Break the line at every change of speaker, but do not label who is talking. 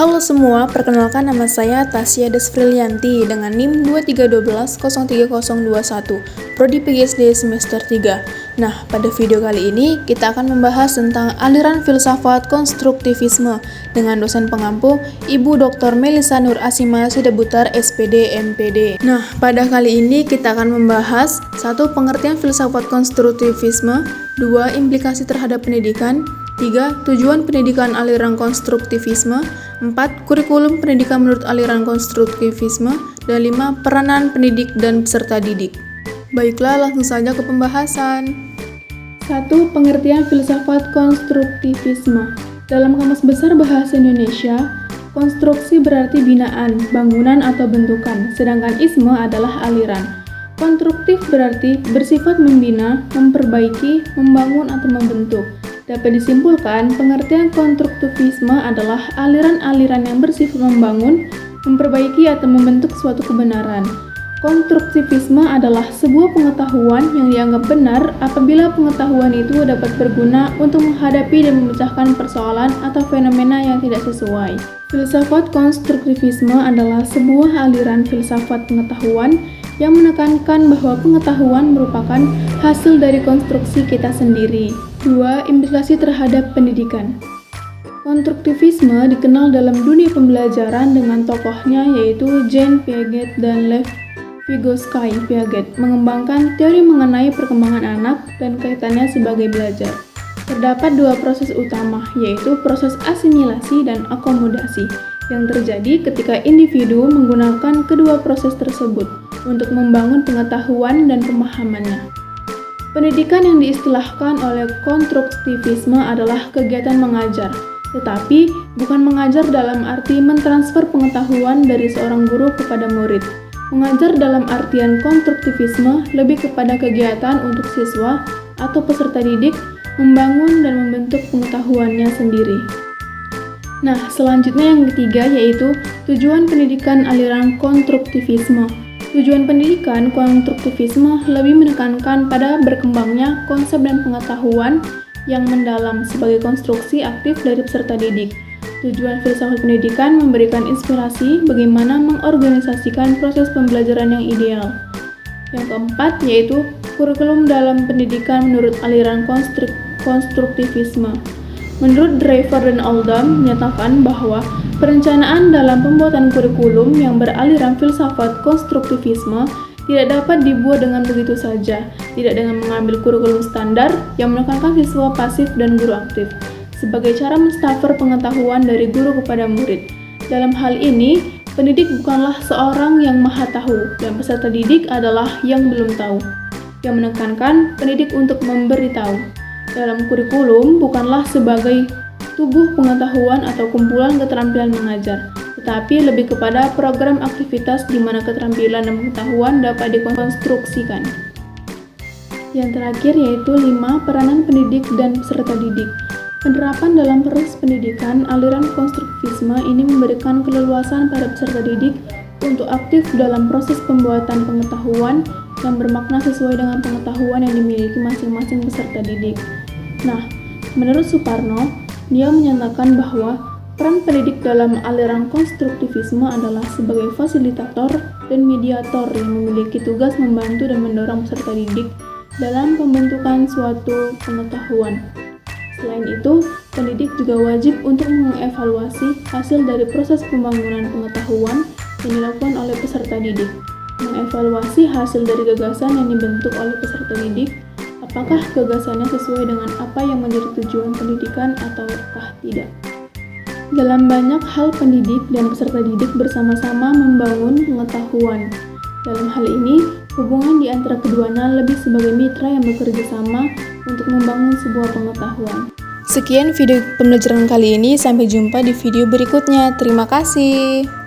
Halo semua, perkenalkan nama saya Tasya Desfrilianti dengan NIM 2312030021, Prodi PGSD semester 3. Nah, pada video kali ini kita akan membahas tentang aliran filsafat konstruktivisme dengan dosen pengampu Ibu Dr. Melisa Nur Asima Sidabutar SPD MPD. Nah, pada kali ini kita akan membahas 1. Pengertian filsafat konstruktivisme, 2. Implikasi terhadap pendidikan, 3. Tujuan pendidikan aliran konstruktivisme, 4. Kurikulum pendidikan menurut aliran konstruktivisme, dan 5. Peranan pendidik dan peserta didik. Baiklah, langsung saja ke pembahasan. 1. Pengertian filsafat konstruktivisme. Dalam Kamus Besar Bahasa Indonesia, konstruksi berarti binaan, bangunan atau bentukan, sedangkan isme adalah aliran. Konstruktif berarti bersifat membina, memperbaiki, membangun atau membentuk. Dapat disimpulkan, pengertian konstruktivisme adalah aliran-aliran yang bersifat membangun, memperbaiki atau membentuk suatu kebenaran. Konstruktivisme adalah sebuah pengetahuan yang dianggap benar apabila pengetahuan itu dapat berguna untuk menghadapi dan memecahkan persoalan atau fenomena yang tidak sesuai. Filsafat konstruktivisme adalah sebuah aliran filsafat pengetahuan yang menekankan bahwa pengetahuan merupakan hasil dari konstruksi kita sendiri. 2. Implikasi terhadap pendidikan. Konstruktivisme dikenal dalam dunia pembelajaran dengan tokohnya yaitu Jean Piaget dan Lev Vygotsky. Piaget mengembangkan teori mengenai perkembangan anak dan kaitannya sebagai belajar. Terdapat 2 proses utama, yaitu proses asimilasi dan akomodasi, yang terjadi ketika individu menggunakan kedua proses tersebut untuk membangun pengetahuan dan pemahamannya. Pendidikan yang diistilahkan oleh konstruktivisme adalah kegiatan mengajar, tetapi bukan mengajar dalam arti mentransfer pengetahuan dari seorang guru kepada murid. Mengajar dalam artian konstruktivisme lebih kepada kegiatan untuk siswa atau peserta didik membangun dan membentuk pengetahuannya sendiri. Nah, selanjutnya yang ketiga yaitu tujuan pendidikan aliran konstruktivisme. Tujuan pendidikan konstruktivisme lebih menekankan pada berkembangnya konsep dan pengetahuan yang mendalam sebagai konstruksi aktif dari peserta didik. Tujuan filsafat pendidikan memberikan inspirasi bagaimana mengorganisasikan proses pembelajaran yang ideal. Yang keempat yaitu kurikulum dalam pendidikan menurut aliran konstruktivisme. Menurut Driver dan Oldham menyatakan bahwa perencanaan dalam pembuatan kurikulum yang beraliran filsafat konstruktivisme tidak dapat dibuat dengan begitu saja, tidak dengan mengambil kurikulum standar yang menekankan siswa pasif dan guru aktif, sebagai cara menstaffer pengetahuan dari guru kepada murid. Dalam hal ini, pendidik bukanlah seorang yang maha tahu, dan peserta didik adalah yang belum tahu, yang menekankan pendidik untuk memberitahu. Dalam kurikulum bukanlah sebagai tubuh pengetahuan atau kumpulan keterampilan mengajar, tetapi lebih kepada program aktivitas di mana keterampilan dan pengetahuan dapat dikonstruksikan. Yang terakhir yaitu 5. Peranan pendidik dan peserta didik. Penerapan dalam proses pendidikan aliran konstruktivisme ini memberikan keleluasan pada peserta didik untuk aktif dalam proses pembuatan pengetahuan yang bermakna sesuai dengan pengetahuan yang dimiliki masing-masing peserta didik. Nah, menurut Suparno, dia menyatakan bahwa peran pendidik dalam aliran konstruktivisme adalah sebagai fasilitator dan mediator yang memiliki tugas membantu dan mendorong peserta didik dalam pembentukan suatu pengetahuan. Selain itu, pendidik juga wajib untuk mengevaluasi hasil dari proses pembangunan pengetahuan yang dilakukan oleh peserta didik, mengevaluasi hasil dari gagasan yang dibentuk oleh peserta didik, apakah gagasannya sesuai dengan apa yang menjadi tujuan pendidikan ataukah tidak. Dalam banyak hal pendidik dan peserta didik bersama-sama membangun pengetahuan. Dalam hal ini, hubungan di antara keduanya lebih sebagai mitra yang bekerja sama untuk membangun sebuah pengetahuan. Sekian video pembelajaran kali ini, sampai jumpa di video berikutnya. Terima kasih.